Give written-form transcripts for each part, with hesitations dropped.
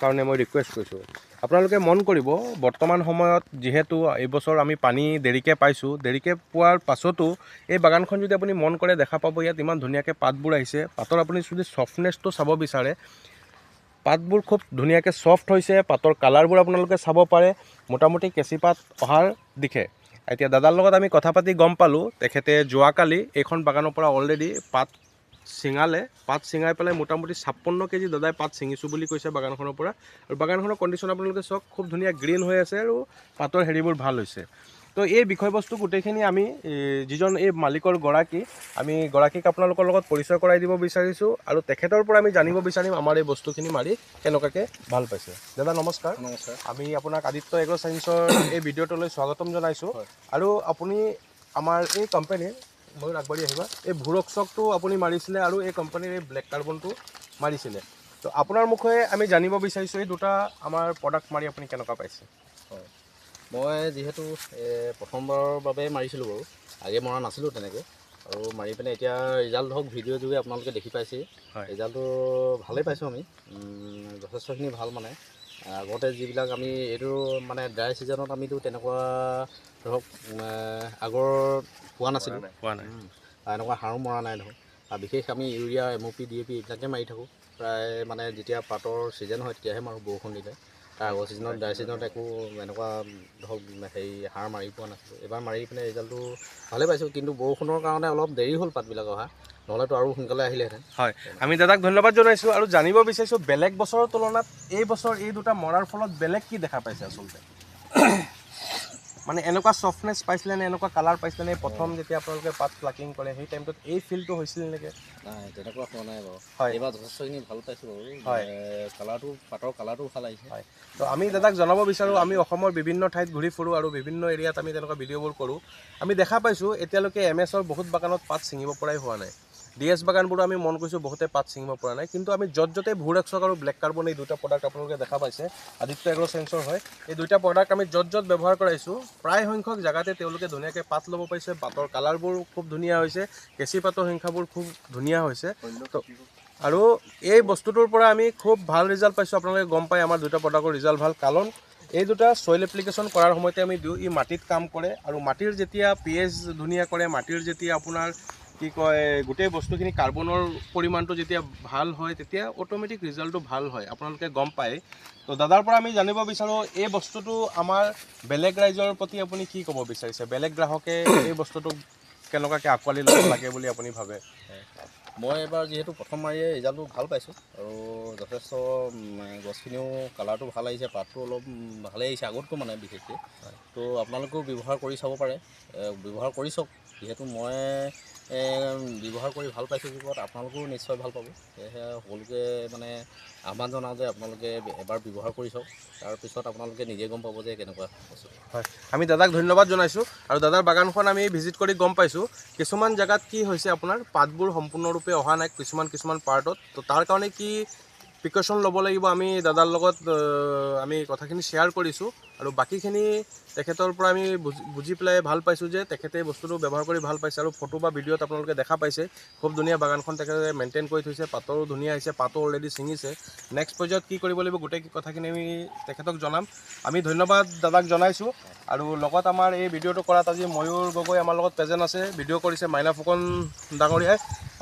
কাৰণে মই ৰিকুৱেষ্ট কৰিছোঁ আপোনালোকে মন কৰিব বৰ্তমান সময়ত যিহেতু এইবছৰ আমি পানী দেৰিকৈ পাইছোঁ দেৰিকৈ পোৱাৰ পাছতো এই বাগানখন যদি আপুনি মন কৰে দেখা পাব ইয়াত ইমান ধুনীয়াকৈ পাতবোৰ আহিছে পাতৰ আপুনি যদি ছফ্টনেছটো চাব বিচাৰে পাতবোৰ খুব ধুনীয়াকৈ ছফ্ট হৈছে পাতৰ কালাৰবোৰ আপোনালোকে চাব পাৰে মোটামুটি কেঁচি পাত অহাৰ দিশে এতিয়া দাদাৰ লগত আমি কথা পাতি গম পালোঁ তেখেতে যোৱাকালি এইখন বাগানৰ পৰা অলৰেডি পাত ছিঙালে পাত ছিঙাই পেলাই মোটামুটি 56 কেজি দাদাই পাত ছিঙিছোঁ বুলি কৈছে বাগানখনৰ পৰা আৰু বাগানখনৰ কণ্ডিশ্যন আপোনালোকে চাওক খুব ধুনীয়া গ্ৰীণ হৈ আছে আৰু পাতৰ হেৰিবোৰ ভাল হৈছে তো এই বিষয়বস্তু গোটেইখিনি আমি যিজন এই মালিকৰ গৰাকী আমি গৰাকীক আপোনালোকৰ লগত পৰিচয় কৰাই দিব বিচাৰিছোঁ আৰু তেখেতৰ পৰা আমি জানিব বিচাৰিম আমাৰ এই বস্তুখিনি মাৰি কেনেকুৱাকৈ ভাল পাইছে দাদা নমস্কাৰ নমস্কাৰ আমি আপোনাক আদিত্য এগ্ৰ চায়েন্সৰ এই ভিডিঅ'টোলৈ স্বাগতম জনাইছোঁ আৰু আপুনি আমাৰ এই কোম্পানীৰ মই আগবাঢ়ি আহিবা এই ভুৰকচকটো আপুনি মাৰিছিলে আৰু এই কোম্পানীৰ এই ব্লেক কাৰ্বনটো মাৰিছিলে তো আপোনাৰ মুখে আমি জানিব বিচাৰিছোঁ এই দুটা আমাৰ প্ৰডাক্ট মাৰি আপুনি কেনেকুৱা পাইছে হয় মই যিহেতু প্ৰথমবাৰৰ বাবে মাৰিছিলোঁ বাৰু আগে মৰা নাছিলোঁ তেনেকৈ আৰু মাৰি পিনে এতিয়া ৰিজাল্ট হওক ভিডিঅ' যোগে আপোনালোকে দেখি পাইছেই ৰিজাল্টটো ভালেই পাইছোঁ আমি যথেষ্টখিনি ভাল মানে আগতে যিবিলাক আমি এইটো মানে ড্ৰাই ছিজনত আমিতো তেনেকুৱা ধৰক আগৰ পোৱা নাছিলোঁ এনেকুৱা সাৰো মৰা নাই ধৰক আৰু বিশেষ আমি ইউৰিয়া MOP DAP এইবিলাকে মাৰি থাকোঁ প্ৰায় মানে যেতিয়া পাতৰ ছিজন হয় তেতিয়াহে মাৰোঁ বৰষুণ দিলে তাৰ আগৰ ছিজনত ড্ৰাই ছিজনত একো এনেকুৱা ধৰক হেৰি সাৰ মাৰি পোৱা নাছিলোঁ এবাৰ মাৰি পিনে ৰিজাল্টটো ভালেই পাইছোঁ কিন্তু বৰষুণৰ কাৰণে অলপ দেৰি হ'ল পাতবিলাক অহা নহ'লেতো আৰু সোনকালে আহিলেহেঁতেন হয় আমি দাদাক ধন্যবাদ জনাইছোঁ আৰু জানিব বিচাৰিছোঁ বেলেগ বছৰৰ তুলনাত এই বছৰ এই দুটা মৰাৰ ফলত বেলেগ কি দেখা পাইছে আচলতে মানে এনেকুৱা ছফ্টনেছ পাইছিলে নে এনেকুৱা কালাৰ পাইছিলে নে প্ৰথম যেতিয়া আপোনালোকে পাত প্লাকিং কৰে সেই টাইমটোত এই ফিলটো হৈছিল নেকি নাই তেনেকুৱা হোৱা নাই বাৰু হয় এইবাৰ যথেষ্টখিনি ভাল পাইছোঁ বাৰু হয় কালাৰটো পাতৰ কালাৰটো ভাল আহিছে হয় তো আমি দাদাক জনাব বিচাৰোঁ আমি অসমৰ বিভিন্ন ঠাইত ঘূৰি ফুৰোঁ আৰু বিভিন্ন এৰিয়াত আমি তেনেকুৱা ভিডিঅ'বোৰ কৰোঁ আমি দেখা পাইছোঁ এতিয়ালৈকে MS ৰ বহুত বাগানত পাত ছিঙিব পৰাই হোৱা নাই DS বাগানবোৰো আমি মন কৰিছোঁ বহুতে পাত ছিঙিব পৰা নাই কিন্তু আমি য'ত য'তে ভুৰকচক আৰু ব্লেক কাৰ্বন এই দুটা প্ৰডাক্ট আপোনালোকে দেখা পাইছে আদিত্য এগ্ৰ চায়েন্সৰ হয় এই দুটা প্ৰডাক্ট আমি য'ত য'ত ব্যৱহাৰ কৰাইছোঁ প্ৰায় সংখ্যক জেগাতে তেওঁলোকে ধুনীয়াকৈ পাত ল'ব পাৰিছে পাতৰ কালাৰবোৰ খুব ধুনীয়া হৈছে কেঁচি পাতৰ সংখ্যাবোৰ খুব ধুনীয়া হৈছে আৰু এই বস্তুটোৰ পৰা আমি খুব ভাল ৰিজাল্ট পাইছোঁ আপোনালোকে গম পায় আমাৰ দুটা প্ৰডাক্টৰ ৰিজাল্ট ভাল কাৰণ এই দুটা ছইল এপ্লিকেশ্যন কৰাৰ সময়তে আমি দিওঁ ই মাটিত কাম কৰে আৰু মাটিৰ যেতিয়া pH ধুনীয়া কৰে মাটিৰ যেতিয়া আপোনাৰ কি কয় গোটেই বস্তুখিনি কাৰ্বনৰ পৰিমাণটো যেতিয়া ভাল হয় তেতিয়া অট'মেটিক ৰিজাল্টটো ভাল হয় আপোনালোকে গম পায় তো দাদাৰ পৰা আমি জানিব বিচাৰোঁ এই বস্তুটো আমাৰ বেলেগ ৰাইজৰ প্ৰতি আপুনি কি ক'ব বিচাৰিছে বেলেগ গ্ৰাহকে এই বস্তুটোক কেনেকুৱাকৈ আঁকোৱালি ল'ব লাগে বুলি আপুনি ভাবে মই এবাৰ যিহেতু প্ৰথম মাৰিয়ে ৰিজাল্টটো ভাল পাইছোঁ আৰু যথেষ্ট গছখিনিও কালাৰটো ভাল আহিছে পাতটো অলপ ভালেই আহিছে আগতকৈ মানে বিশেষকৈ তো আপোনালোকেও ব্যৱহাৰ কৰি চাব পাৰে ব্যৱহাৰ কৰি চাওক যিহেতু মই ব্যৱহাৰ কৰি ভাল পাইছোঁ বিপদ আপোনালোকেও নিশ্চয় ভাল পাব সেয়েহে সকলোকে মানে আহ্বান জনাওঁ যে আপোনালোকে এবাৰ ব্যৱহাৰ কৰি চাওক তাৰপিছত আপোনালোকে নিজে গম পাব যে কেনেকুৱা বস্তু হয় আমি দাদাক ধন্যবাদ জনাইছোঁ আৰু দাদাৰ বাগানখন আমি ভিজিট কৰি গম পাইছোঁ কিছুমান জেগাত কি হৈছে আপোনাৰ পাতবোৰ সম্পূৰ্ণৰূপে অহা নাই কিছুমান পাৰ্টত তো তাৰ কাৰণে কি প্ৰিকশ্যন ল'ব লাগিব আমি দাদাৰ লগত আমি কথাখিনি শ্বেয়াৰ কৰিছোঁ আৰু বাকীখিনি তেখেতৰ পৰা আমি বুজি পেলাই ভাল পাইছোঁ যে তেখেতে বস্তুটো ব্যৱহাৰ কৰি ভাল পাইছে আৰু ফটো বা ভিডিঅ'ত আপোনালোকে দেখা পাইছে খুব ধুনীয়া বাগানখন তেখেতে মেইনটেইন কৰি থৈছে পাতৰো ধুনীয়া আহিছে পাতো অলৰেডি ছিঙিছে নেক্সট পৰ্যায়ত কি কৰিব লাগিব গোটেই কথাখিনি আমি তেখেতক জনাম আমি ধন্যবাদ দাদাক জনাইছোঁ আৰু লগত আমাৰ এই ভিডিঅ'টো কৰাত আজি ময়ূৰ গগৈ আমাৰ লগত প্ৰেজেণ্ট আছে ভিডিঅ' কৰিছে মাইনা ফুকন ডাঙৰীয়াই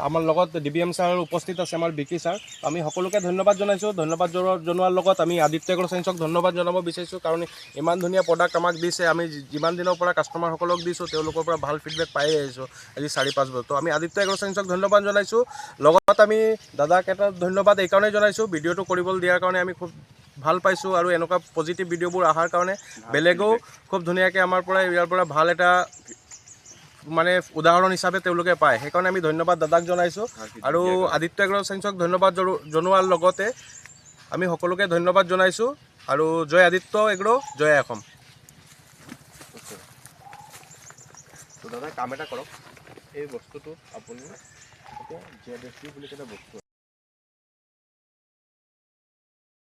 আমাৰ লগত DBM ছাৰ উপস্থিত আছে আমাৰ বিকি ছাৰ আমি সকলোকে ধন্যবাদ জনাইছোঁ ধন্যবাদ জনোৱাৰ লগত আমি আদিত্য এগ্ৰ চায়েন্সক ধন্যবাদ জনাব বিচাৰিছোঁ কাৰণ ইমান ধুনীয়া প্ৰডাক্ট আমাক দিছে আমি যিমান দিনৰ পৰা কাষ্টমাৰসকলক দিছোঁ তেওঁলোকৰ পৰা ভাল ফিডবেক পাই আহিছোঁ আজি 4-5 বছৰ তো আমি আদিত্য এগ্ৰ চায়েন্সক ধন্যবাদ জনাইছোঁ লগত আমি দাদাক এটা ধন্যবাদ এইকাৰণেই জনাইছোঁ ভিডিঅ'টো কৰিবলৈ দিয়াৰ কাৰণে আমি খুব ভাল পাইছোঁ আৰু এনেকুৱা পজিটিভ ভিডিঅ'বোৰ অহাৰ কাৰণে বেলেগেও খুব ধুনীয়াকৈ আমাৰ পৰা ইয়াৰ পৰা ভাল এটা মানে উদাহৰণ হিচাপে তেওঁলোকে পায় সেইকাৰণে আমি ধন্যবাদ দাদাক জনাইছোঁ আৰু আদিত্য এগ্ৰ চায়েন্সক ধন্যবাদ জনোৱাৰ লগতে আমি সকলোকে ধন্যবাদ জনাইছোঁ আৰু জয় আদিত্য এগ্ৰ জয় অসম তো দাদা কাম এটা কৰক এই বস্তুটো আপুনি এতিয়া GDC বুলি এটা বস্তু